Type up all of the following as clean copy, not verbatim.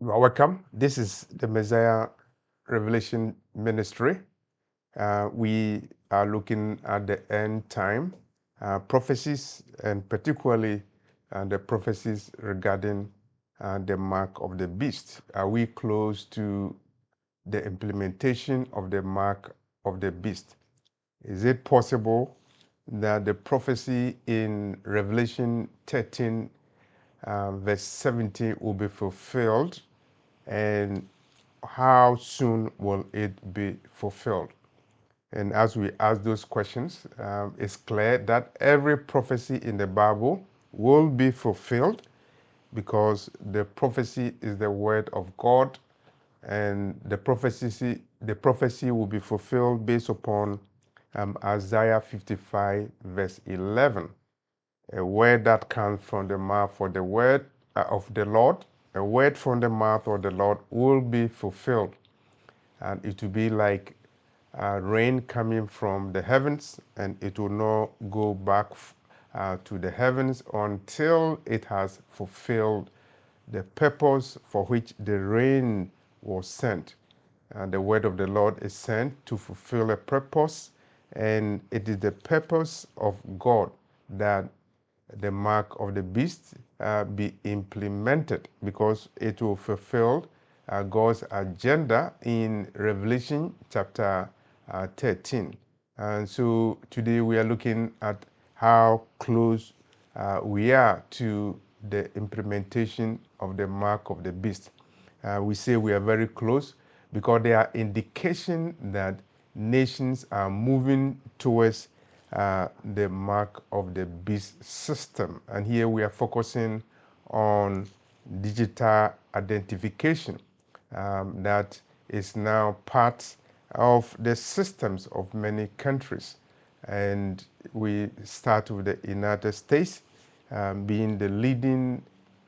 You are welcome. This is the Messiah Revelation Ministry. We are looking at the end time prophecies, and particularly the prophecies regarding the mark of the beast. Are we close to the implementation of the mark of the beast? Is it possible that the prophecy in Revelation 13, verse 70 will be fulfilled? And how soon will it be fulfilled? And as we ask those questions, it's clear that every prophecy in the Bible will be fulfilled because the prophecy is the word of God, and the prophecy will be fulfilled based upon Isaiah 55, verse 11, a word that comes from the mouth of the word of the Lord. A word from the mouth of the Lord will be fulfilled, and it will be like rain coming from the heavens, and it will not go back to the heavens until it has fulfilled the purpose for which the rain was sent. And the word of the Lord is sent to fulfill a purpose, and it is the purpose of God that the mark of the beast be implemented, because it will fulfill God's agenda in Revelation chapter 13. And so today we are looking at how close we are to the implementation of the mark of the beast. We say we are very close because there are indications that nations are moving towards the mark of the beast system. And here we are focusing on digital identification that is now part of the systems of many countries. And we start with the United States being the leading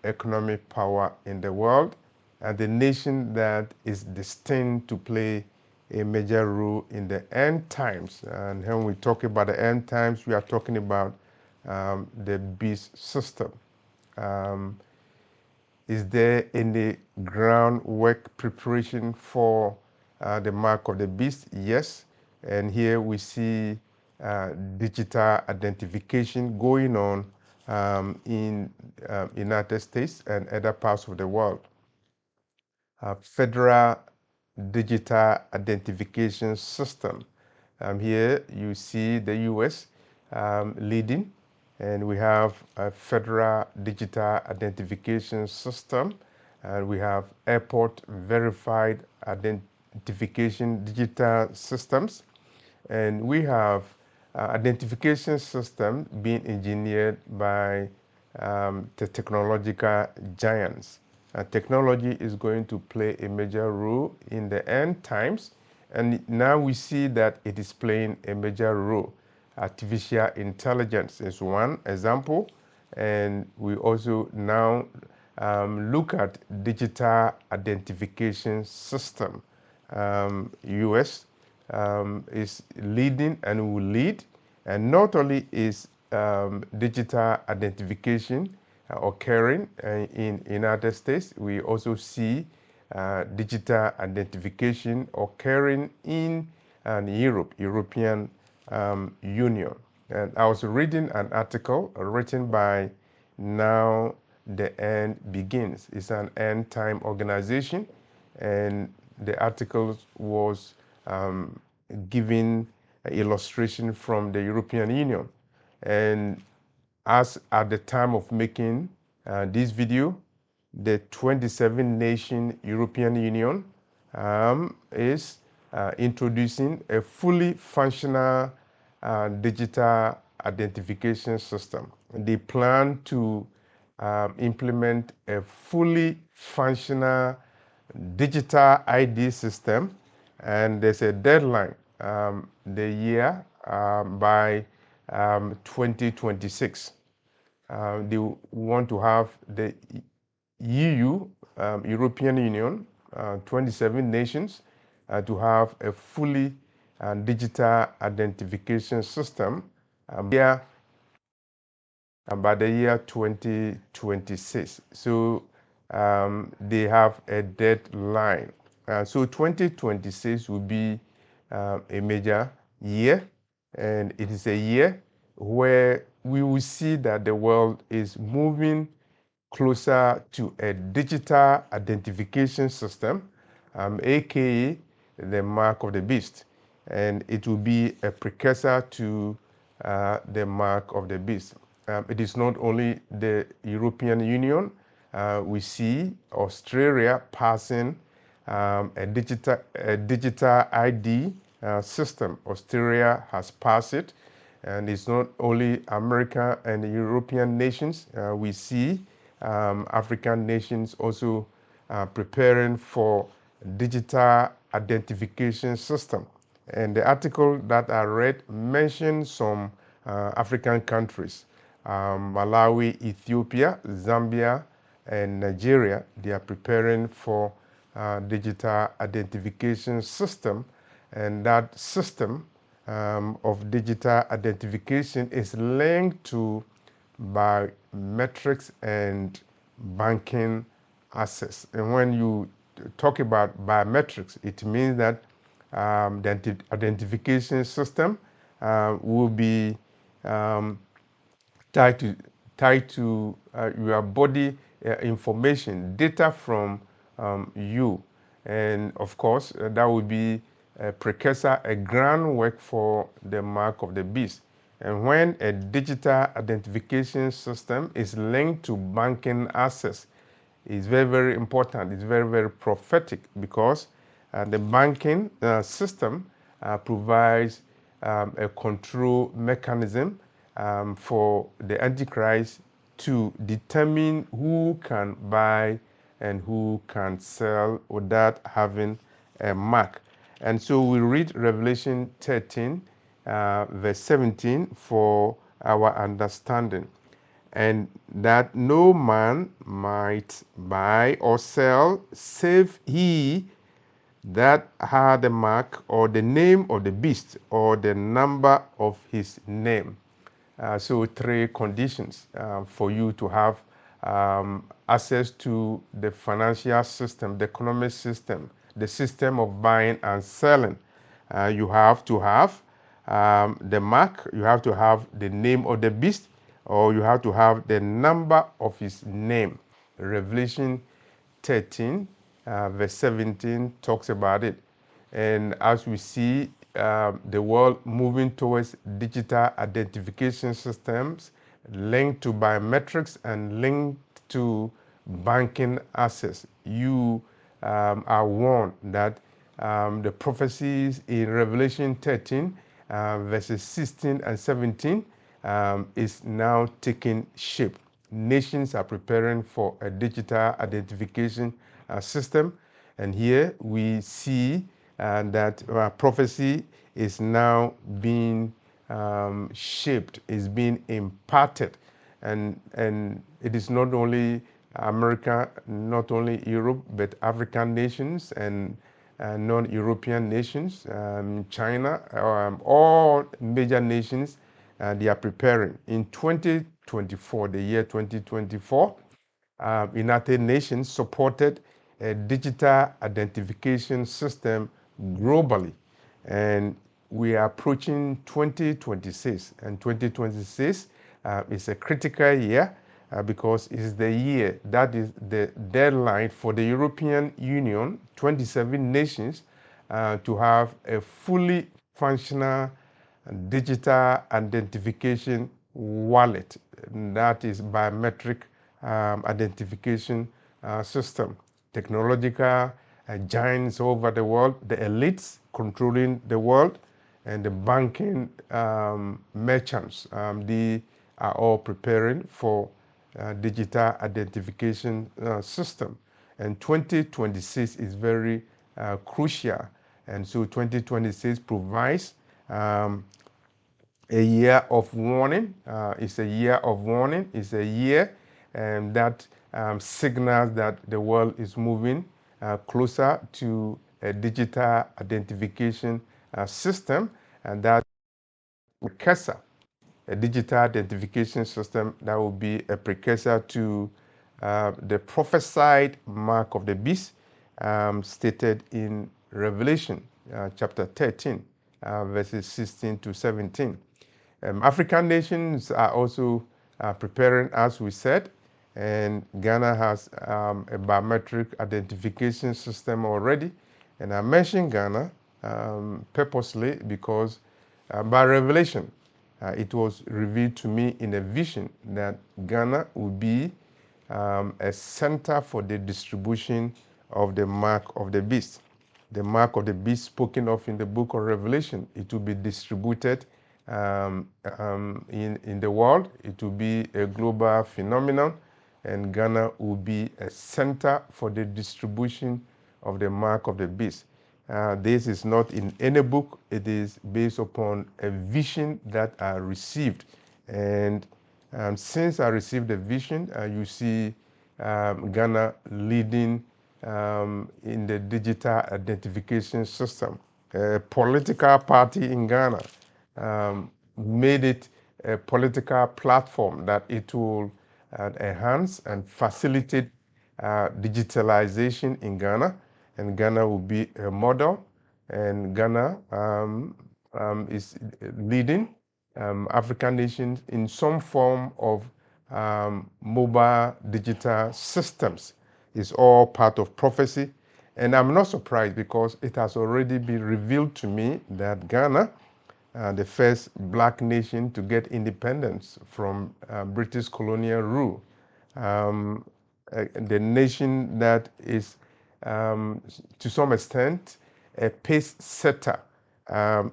economic power in the world, and the nation that is destined to play a major role in the end times. And when we talk about the end times, we are talking about the beast system. Is there any groundwork preparation for the mark of the beast? Yes. And here we see digital identification going on in United States and other parts of the world. Federal digital identification system. Here you see the US leading, and we have a federal digital identification system, and we have airport verified identification digital systems, and we have identification system being engineered by the technological giants. Technology is going to play a major role in the end times, and now we see that it is playing a major role. Artificial intelligence is one example, and we also now look at digital identification system. US is leading and will lead, and not only is digital identification occurring in United States, we also see digital identification occurring in European Union. And I was reading an article written by Now the End Begins. It's an end time organization, and the article was giving an illustration from the European Union. And as at the time of making this video, the 27 nation European Union is introducing a fully functional digital identification system. They plan to implement a fully functional digital ID system, and there's a deadline the year by 2026. They want to have the EU, European Union, 27 nations, to have a fully digital identification system here by the year 2026. So they have a deadline. So 2026 will be a major year, and it is a year where we will see that the world is moving closer to a digital identification system, aka the mark of the beast. And it will be a precursor to the mark of the beast. It is not only the European Union. We see Australia passing a digital ID system. Australia has passed it, and it's not only America and the European nations. We see African nations also preparing for digital identification system. And the article that I read mentioned some African countries, Malawi, Ethiopia, Zambia, and Nigeria. They are preparing for digital identification system, and that system of digital identification is linked to biometrics and banking access. And when you talk about biometrics, it means that the identification system will be um, tied to your body information, data from you, and of course that will be a precursor, a groundwork for the mark of the beast. And when a digital identification system is linked to banking access, it's very, very important. It's very, very prophetic, because the banking system provides a control mechanism for the Antichrist to determine who can buy and who can sell without having a mark. And so we read Revelation 13, verse 17 for our understanding. And that no man might buy or sell save he that had the mark or the name of the beast or the number of his name. So three conditions for you to have access to the financial system, the economic system, the system of buying and selling. You have to have the mark, you have to have the name of the beast, or you have to have the number of his name. Revelation 13, verse 17 talks about it. And as we see the world moving towards digital identification systems linked to biometrics and linked to banking access, you are warned that the prophecies in Revelation 13, verses 16 and 17, is now taking shape. Nations are preparing for a digital identification system, and here we see that prophecy is now being shaped, is being imparted, and it is not only America, not only Europe, but African nations and non-European nations, China, all major nations, they are preparing. In 2024, the year 2024, United Nations supported a digital identification system globally, and we are approaching 2026, and 2026 is a critical year because it's the year that is the deadline for the European Union, 27 nations, to have a fully functional digital identification wallet. That is biometric identification system. Technological giants over the world, the elites controlling the world, and the banking merchants, they are all preparing for digital identification system. And 2026 is very crucial. And so 2026 provides a year of warning. It's a year of warning. It's a year that signals that the world is moving closer to a digital identification system, and that precursor, a digital identification system that will be a precursor to the prophesied mark of the beast stated in Revelation chapter 13, verses 16 to 17. African nations are also preparing, as we said, and Ghana has a biometric identification system already. And I mentioned Ghana purposely because by revelation, it was revealed to me in a vision that Ghana would be a center for the distribution of the mark of the beast. The mark of the beast spoken of in the book of Revelation, it will be distributed in the world. It will be a global phenomenon, and Ghana will be a center for the distribution of the mark of the beast. This is not in any book. It is based upon a vision that I received. And since I received the vision, you see Ghana leading in the digital identification system. A political party in Ghana made it a political platform that it will enhance and facilitate digitalization in Ghana, and Ghana will be a model, and Ghana is leading African nations in some form of mobile digital systems. It's all part of prophecy, and I'm not surprised because it has already been revealed to me that Ghana, the first black nation to get independence from British colonial rule, the nation that is, to some extent, a pace setter,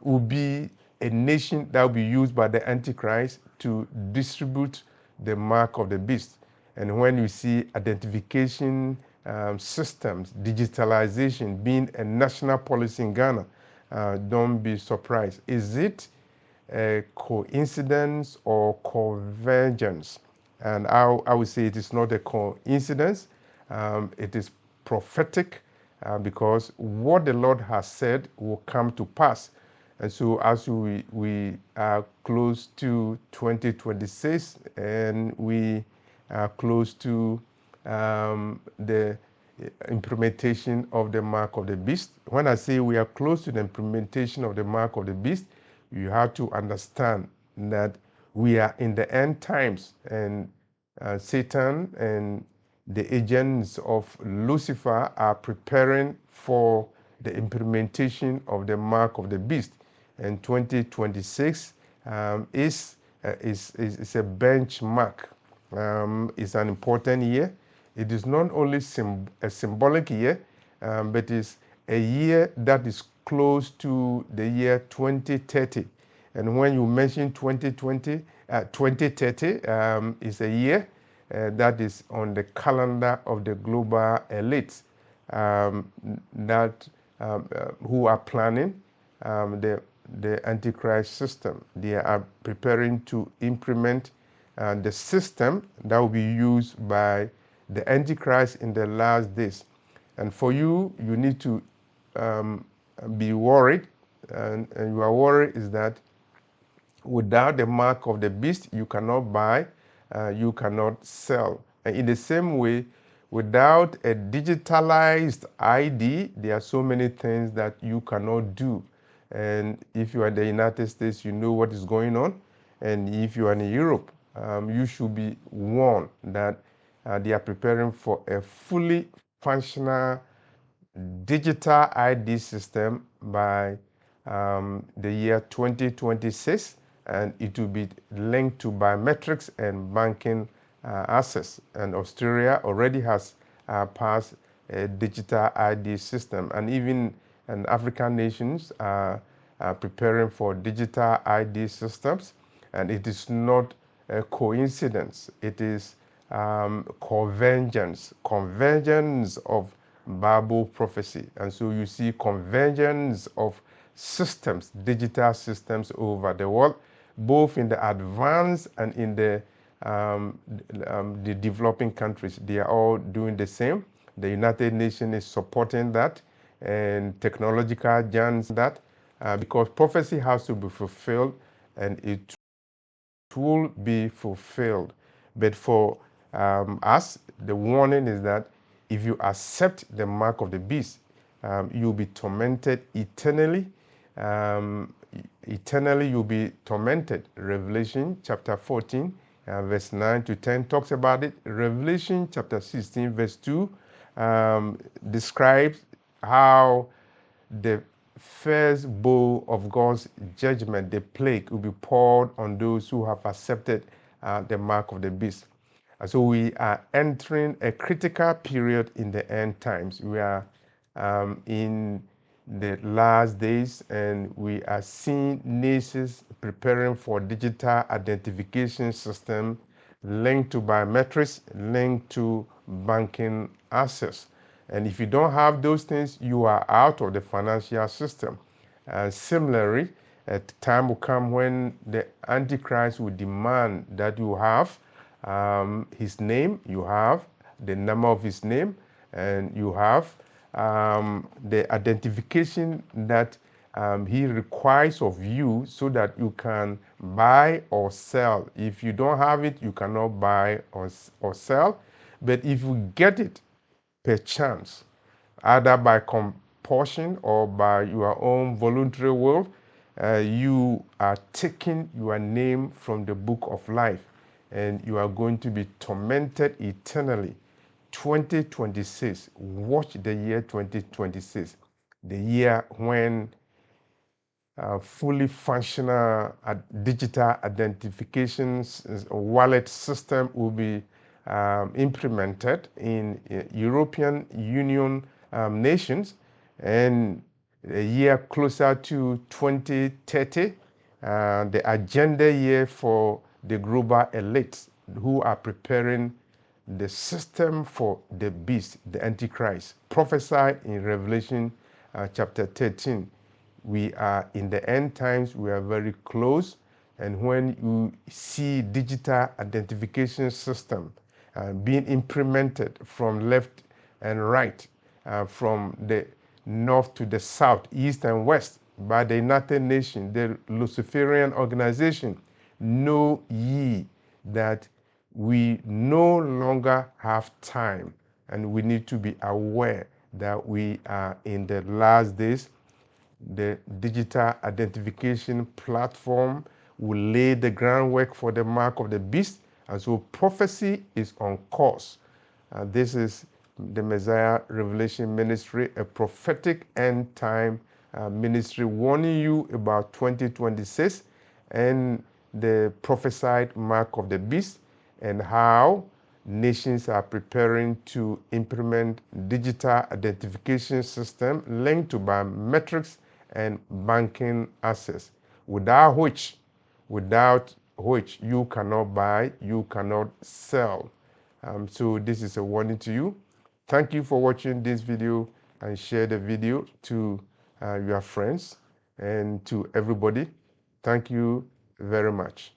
will be a nation that will be used by the Antichrist to distribute the mark of the beast. And when you see identification systems, digitalization being a national policy in Ghana, don't be surprised. Is it a coincidence or convergence? And I would say it is not a coincidence. It is prophetic because what the Lord has said will come to pass. And so as we are close to 2026 and we are close to the implementation of the mark of the beast. When I say we are close to the implementation of the mark of the beast, you have to understand that we are in the end times, and Satan and the agents of Lucifer are preparing for the implementation of the mark of the beast. And 2026 is a benchmark. It's an important year. It is not only a symbolic year, but it's a year that is close to the year 2030. And when you mention 2030 is a year that is on the calendar of the global elites who are planning the Antichrist system. They are preparing to implement the system that will be used by the Antichrist in the last days. And for you, you need to be worried. And your worry is that without the mark of the beast, you cannot buy, you cannot sell. And in the same way, without a digitalized ID, there are so many things that you cannot do. And if you are in the United States, you know what is going on. And if you are in Europe, you should be warned that they are preparing for a fully functional digital ID system by the year 2026, and it will be linked to biometrics and banking access. And Australia already has passed a digital ID system, and even African nations are preparing for digital ID systems. And it is not a coincidence. It is convergence of Bible prophecy. And so you see convergence of systems, digital systems over the world, both in the advanced and in the developing countries. They are all doing the same. The United Nations is supporting that, and technological giants that, because prophecy has to be fulfilled, and it will be fulfilled. But for us, the warning is that if you accept the mark of the beast, you'll be tormented eternally. Eternally, you'll be tormented. Revelation chapter 14, verse 9 to 10 talks about it. Revelation chapter 16, verse 2 describes how the first bowl of God's judgment, the plague, will be poured on those who have accepted the mark of the beast. So we are entering a critical period in the end times. We are in the last days, and we are seeing nations preparing for digital identification system linked to biometrics, linked to banking access. And if you don't have those things, you are out of the financial system. And similarly, a time will come when the Antichrist will demand that you have his name, you have the number of his name, and you have the identification that he requires of you so that you can buy or sell. If you don't have it, you cannot buy or sell. But if you get it, perchance, either by compulsion or by your own voluntary will, you are taking your name from the book of life, and you are going to be tormented eternally. 2026, watch the year 2026, the year when fully functional digital identification wallet system will be implemented in European Union nations, and a year closer to 2030, the agenda year for the global elites who are preparing the system for the beast, the Antichrist, prophesied in Revelation chapter 13. We are in the end times, we are very close. And when you see digital identification system being implemented from left and right, from the north to the south, east and west, by the United Nations, the Luciferian organization, know ye that we no longer have time, and we need to be aware that we are in the last days. The digital identification platform will lay the groundwork for the mark of the beast, and so prophecy is on course. This is the Messiah Revelation Ministry, a prophetic end time ministry warning you about 2026 and the prophesied mark of the beast, and how nations are preparing to implement digital identification system linked to biometrics and banking access, without which you cannot buy, you cannot sell. So this is a warning to you. Thank you for watching this video, and share the video to your friends and to everybody. Thank you very much.